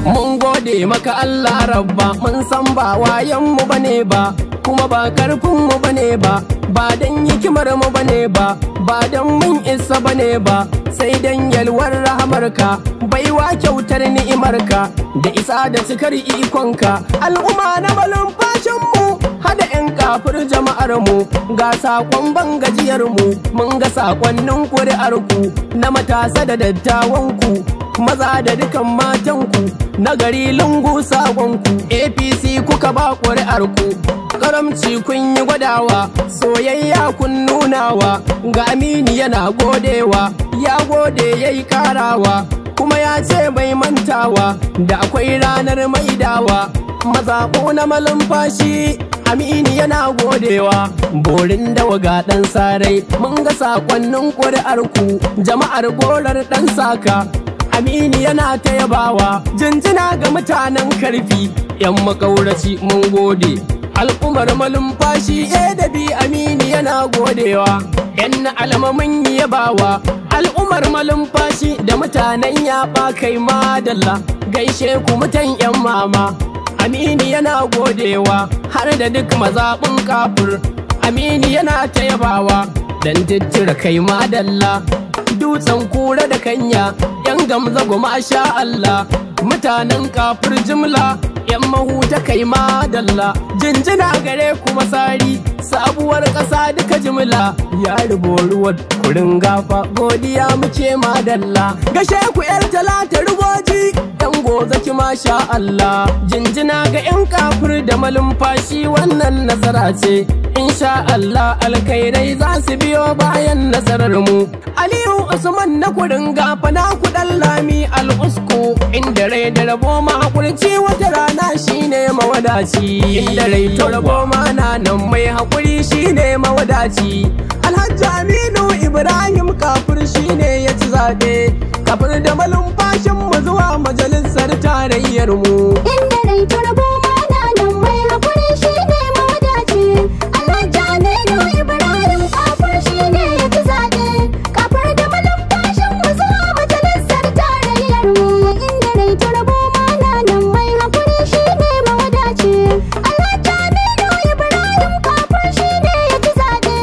Mun gode maka Allah rabba, mun san ba wayan mu bane ba, kuma ba karfin mu bane ba, ba dan hikimar mu bane ba, ba dan mun isa bane ba, sai dan yalwar rahamarka, baiwa kyautar ni'imarka, da isa da cikar ikonka. Al'umma na malumfashin mu, hada 'yan kafir jama'ar mu, ga sakon bangajiyar mu, mun ga sakonnin kuri'ar ku, na matasa da dattawan ku, maza da dukan matanku, na gari lungu sakonku. APC kuka ba kuri'ar ku, karamci kun yi gwadawa, soyayya kun nunawa, ga Aminu yana godewa, ya gode yayi karawa, kuma ya ce bai mantawa da akwai ranar maidawa. Mazaɓo na malumfashi Aminu yana godewa, borin dawa ga ɗan sarai, mun ga sakonnin kuri'ar ku, jama'ar gorar ɗan saka. Aminu yana ta yabawa, jinjina ga mutanen karfi, 'yan makauraci mun gode. Al'ummar malumfashi da bi Aminu yana godewa, 'yan alama mun yi yabawa. Al'ummar malumfashi da mutanen yaɓa kai madalla, gaishe ku mutan 'yan mama. Aminu yana godewa, har da duk mazaɓin kafur. Aminu yana ta yabawa, dan tittira kai madalla. Dutsen kura da kanya, 'yan gamza goma sha Allah, mutanen kafur jimla, 'yan mahuta kai madalla. Jinjina gare ku masari, sabuwar ƙasa duka jimla, ya rubo ruwan kurin gafa, godiya muke madalla. Gashe ku 'yar talata ruboji, 'yan gozaki masha Allah. Jinjina ga 'yan kafur da malumfashi, wannan nasara ce, insha Allah alkhairai za su biyo bayan nasarar mu. Aliyu Usman na kurin gafa, na kudan lami al'usku, inda rai da rabo ma hakurci, wata rana shine mawadaci, inda rai to rabo ma na nan mai hakuri shine mawadaci. Alhaji Aminu Ibrahim kafur shine ya ci zaɓe, kafur da malumfashin mu zuwa majalisar tarayyar mu, inda rai to rabo ma na nan mai hakuri shine mawadaci. Alhaji Aminu Ibrahim kafur shine ya ci zaɓe, kafur da malumfashin mu zuwa majalisar tarayyar mu, inda rai to rabo ma na nan mai hakuri shine mawadaci. Alhaji Aminu Ibrahim kafur shine ya ci zaɓe,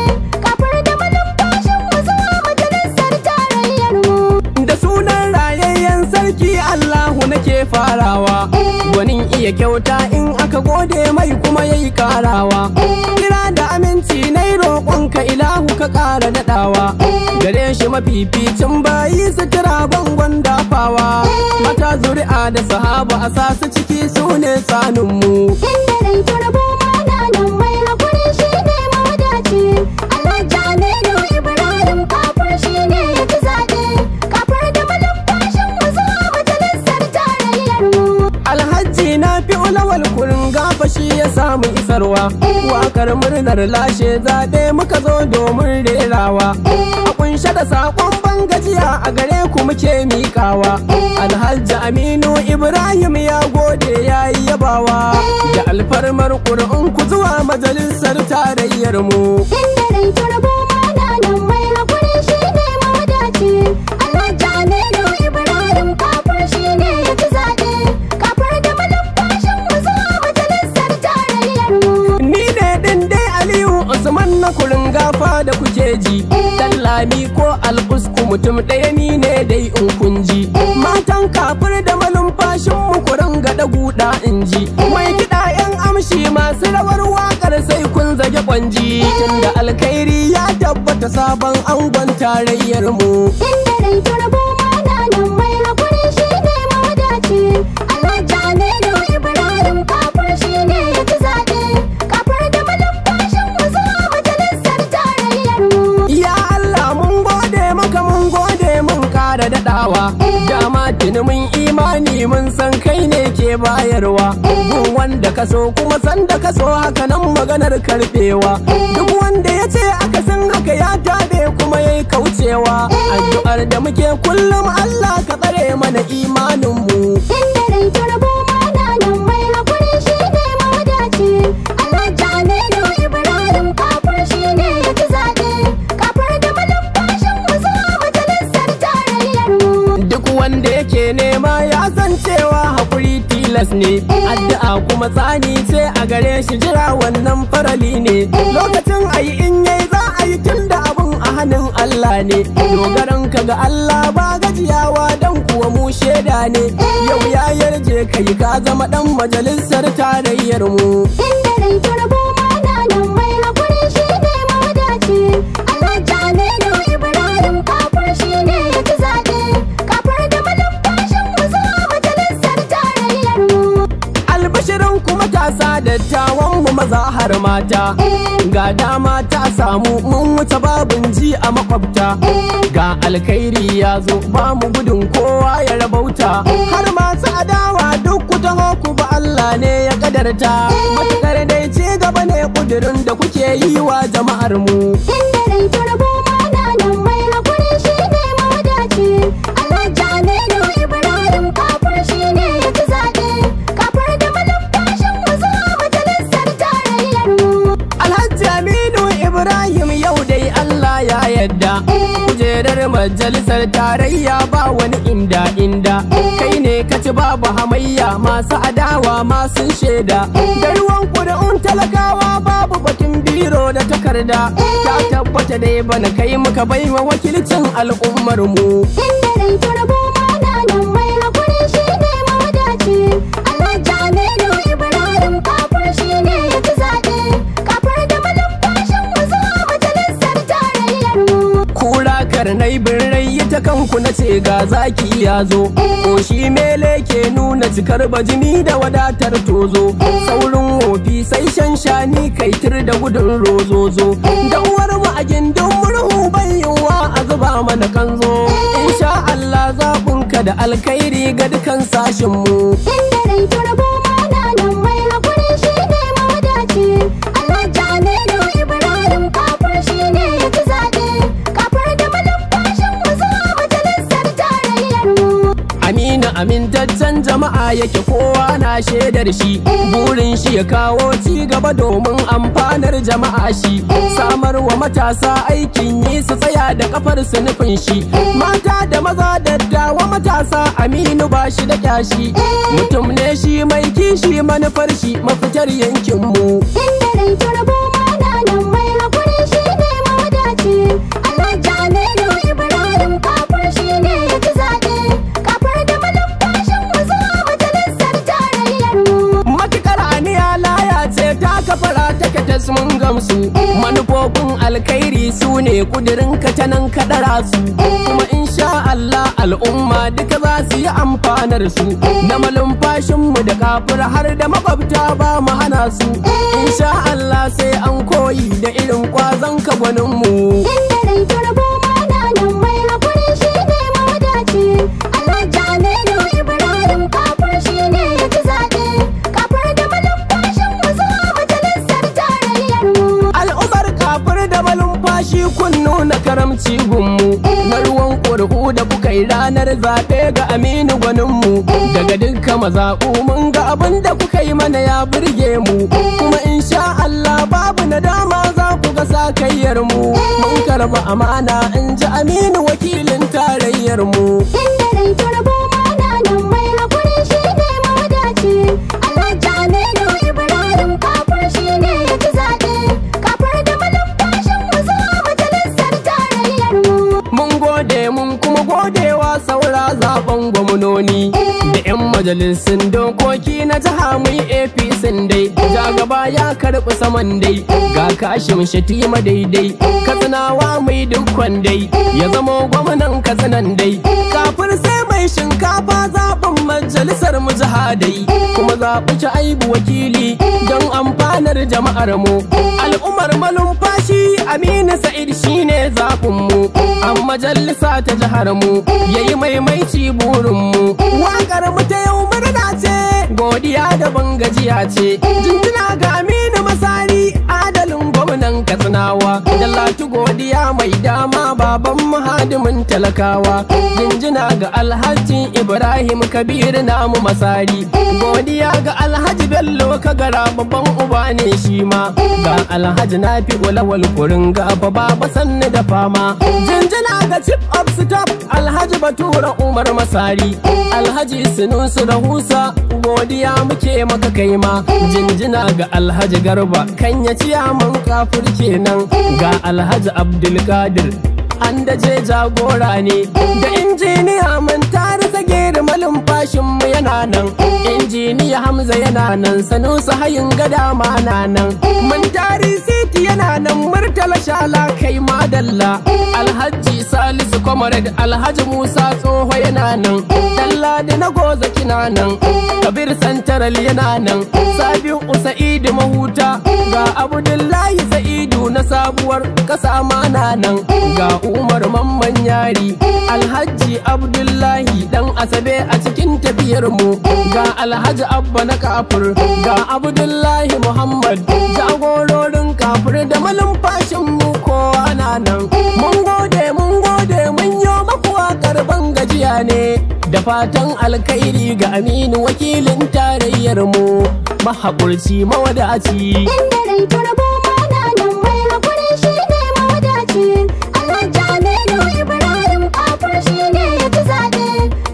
kafur da malumfashin mu zuwa majalisar tarayyar mu. Da sunan rayayyen sarki Allahu nake farawa, gwanin iya kyauta in aka gode mai kuma yayi karawa. Kira da aminci na roƙonka ilahu ka ƙara daɗawa, gare shi mafificin bayi sutura bangon dafawa. Mata zuri'a da sahaba a sa su ciki su ne saninmu, inda rai to rabo ma na nan mai hakuri shine mawadaci. Alhaji Aminu Ibrahim kafur shine ya ci zaɓe, kafur da malumfashin mu zuwa majalisar tarayyar mu. Alhaji na fi ulawal kurin gafa shi ya samu isarwa, wakar murnar lashe zaɓe muka zo domin rerawa. A kunshe da saƙon bangajiya a gare ku muke miƙawa. Alhaji Aminu Ibrahim ya gode ya yi yabawa, da alfarmar ƙuri'un ku zuwa majalisar tarayyar mu, inda rai to rabo ma na nan mai hakuri shine mawadaci. Alhaji Aminu Ibrahim kafur shine ya ci zaɓe, kafur da malumfashin mu zuwa majalisar tarayyar mu. Ni ne din dai Aliyu Usman na kurin gafa da kuke ji, dan lami ko al'usku mutum ɗaya ni ne dai in kun ji. Matan kafur da malumfashin mu kurin gaɗa guda in ji, mai kiɗa 'yan amshi masu rawar waƙar sai kun zage kwanji, tunda alkhairi ya tabbata sabon angon tarayyar mu, inda rai to rabo ma na nan mai hakuri shine mawadaci. Alhaji Aminu Ibrahim kafur shine ya ci zaɓe, kafur da malumfashin mu zuwa majalisar tarayyar mu. Ya Allah mun gode maka, mun gode mun ƙara daɗawa, dama tuni mun imani mun san kai ne ke bayarwa. Gun wanda ka so kuma san da ka so haka nan maganar karɓewa. Duk wanda ya ce aka san haka ya tabe kuma yayi kaucewa. Addu'ar da muke kullum Allah ka tsare mana imaninmu, inda rai to rabo ma na nan mai hakuri shine mawadaci. Alhaji Aminu Ibrahim kafur shine ya ci zaɓe, kafur da malumfashin mu zuwa majalisar tarayyar mu. Duk wanda yake nema ya san cewa hakuri tilas ne, addu'a kuma tsani ce a gare shi, jira wannan farali ne. Lokacin ayi in yayi za a yi tunda abun a hannun Allah ne. Dogaran ka ga Allah ba gajiyawa dan kuwa mu shaida ne. Yau ya yarje kai ka zama dan majalisar tarayyar mu. Inda rai turbo mana nan mai hakuri shi ne mawadaci. Alhaji Aminu Ibrahim Kafur shi ne ya ci zaɓe. Kafur da malumfashin mu zuwa majalisar tarayyar mu. Albashirin kuma matasa dattawan mu maza har mata. Ga dama ta samu mun wuce babun ji a makwabta. Ga alkhairi ya zo ba mu gudun kowa ya rabauta. Har masu adawa duk ku taho ku ba Allah ne ya kadarta. Matukar dai ci gaba ne kudirin da kuke yi wa jama'ar mu. Inda rai turbo mana nan mai hakuri shi ne mawadaci. Alhaji Aminu Ibrahim Kafur shi ne ya ci zaɓe. Kafur da malumfashin mu zuwa majalisar tarayyar mu. Alhaji Aminu Ibrahim yau dai Allah ya yadda. Kujerar majalisar tarayya ba wani inda. Kai ne ka ci babu hamayya, masu adawa ma sun shaida. Da ruwan ƙuri'un talakawa babu batun biro da takarda. Ta tabbata dai bana kai muka baiwa wakilcin al'ummar mu. Inda rai turbo mana nan mai hakuri shi ne mawadaci. Alhaji Aminu Ibrahim Kafur shi ne ya ci zaɓe. Kafur da malumfashin mu zuwa majalisar tarayyar mu. Kura karnai birrai ta kanku na ce ga zaki ya zo. Koshi mele ke nuna cikar bajini da wadatar tozo. Saurin wofi sai shanshani kai tir da gudun rozozo. Da uwar mu a gindin murhu bayyuwa a zuba mana kanzo. Insha Allah zaɓinka da alkhairi ga dukan sashin mu. Inda rai turbo mana nan mai hakuri shi ne mawadaci. Alhaji Aminu Ibrahim Kafur shi ne ya ci zaɓe. Kafur da malumfashin mu zuwa majalisar tarayyar mu. Aminu amintaccen jama'a yake kowa na shaidar shi. Burin shi ya kawo ci gaba domin amfanar jama'a shi. Samar wa matasa aikin yi su tsaya da kafar su nufin shi. Mata da maza dattawa matasa Aminu ba shi da kyashi. Mutum ne shi mai kishi manufar shi mafitar yankin mu. Inda rai turbo mana nan mai hakuri shi ne mawadaci. Alhaji Aminu Ibrahim Kafur shi ne ya ci zaɓe. Kafur da malumfashin mu zuwa majalisar tarayyar mu. Matukar aniya laya ce ta kafara take tas mun gamsu. Manufofin alkhairi su ne kudirin ka ta nan kadara su. Kuma insha Allah al'umma duka za su yi amfanar su. Na malumfashin mu da kafir har da makwabta ba mu hana su. Insha Allah sai an koyi da irin kwazon ka gwanin mu. Inda rai turbo mana nan mai hakuri shi ne mawadaci. Alhaji Aminu Ibrahim Kafur shi ne ya ci zaɓe. Kafur da malumfashin mu zuwa majalisar tarayyar mu. Al'ummar kafir da malumfashi kun nuna karamci gunmu. Na ruwan ƙuri'u da kuka yi ranar zaɓe ga Aminu gwaninmu. Daga dukkan mazaɓu mun ga abin da kuka yi mana ya burge mu. Kuma insha Allah babu nadama za ku ga sakayyar mu. Mun karɓi amana in ji Aminu wakilin tarayyar mu. Inda rai turbo mana nan mai hakuri shi ne mawadaci. Alhaji Aminu Ibrahim Kafur shi ne ya ci zaɓe. Kafur da malumfashin mu zuwa majalisar tarayyar mu. Mun gode mun kuma godewa saura zaben gwamnoni. Da 'yan majalisun dokoki na jiha mu yi APC dai. Ja gaba ya karɓi saman dai. Ga Kashim Shatima daidai. Katsinawa mai dukkan dai. Ya zama gwamnan Katsinan dai. Kafin sai mai shinkafa zaɓin majalisar mu jiha dai. Kuma zaɓi ci aibu wakili don amfanar jama'ar mu. Al'ummar malumfashi Aminu Sa'id shine zaɓin mu. A majalisa ta jihar mu yayi maimaici burin mu. Waƙar mu ta yau murna ce, godiya da bangajiya ce. Jinjina ga Aminu Masari adalin gwamnan Katsina. katsinawa. Dallatu godiya mai dama baban mahadimin talakawa. Jinjina ga Alhaji Ibrahim Kabir namu Masari. Godiya ga Alhaji Bello Kagara babban uba ne shi ma. Ga Alhaji Nafi Ulawal Kurin gaba baba sanni da fama. Jinjina ga Chief of Staff Alhaji Batura Umar Masari. Alhaji Sunusu Rahusa godiya muke maka kai ma. Jinjina ga Alhaji Garba Kanya ciyaman kafur kenan. Ga Alhaji Abdulkadir an da je jagora ne. Da injiniya mun tare sagere malumfashin mu yana nan. Injiniya Hamza yana nan. Sanusi hayin gada ma na nan. Mun tari Siti yana nan. Murtala Shala kai madalla. Alhaji Salisu Comrade Alhaji Musa Tsoho yana nan. Dalla da na goza kina nan. Kabir Santaral yana nan. Sabiu Sa'idu Mahuta. Ga Abdullahi Sa'idu na sabuwar kasa mana nan. Ga Umar Mamman Yari. Alhaji Abdullahi dan Asabe a cikin tafiyar mu. Ga Alhaji Abba na kafur. Ga Abdullahi Muhammad jagororin kafur da malumfashin mu kowa na nan. Mun gode mun yi maku waƙar ban gajiya ne. Da fatan alkhairi ga Aminu wakilin tarayyar mu. Mahaƙurci mawadaci. Inda rai turbo mana nan mai hakuri shi ne mawadaci. Alhaji Aminu Ibrahim kafur shi ne ya ci zaɓe.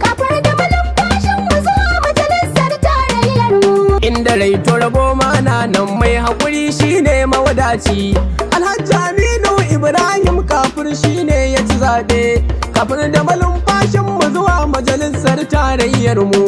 Kafur da malumfashin mu zuwa majalisar tarayyar mu. Inda rai turbo mana nan mai haƙuri shi ne mawadaci. Alhaji Aminu Ibrahim kafur shi ne ya ci zaɓe. Kafur da malumfashin mu zuwa majalisar tarayyar mu.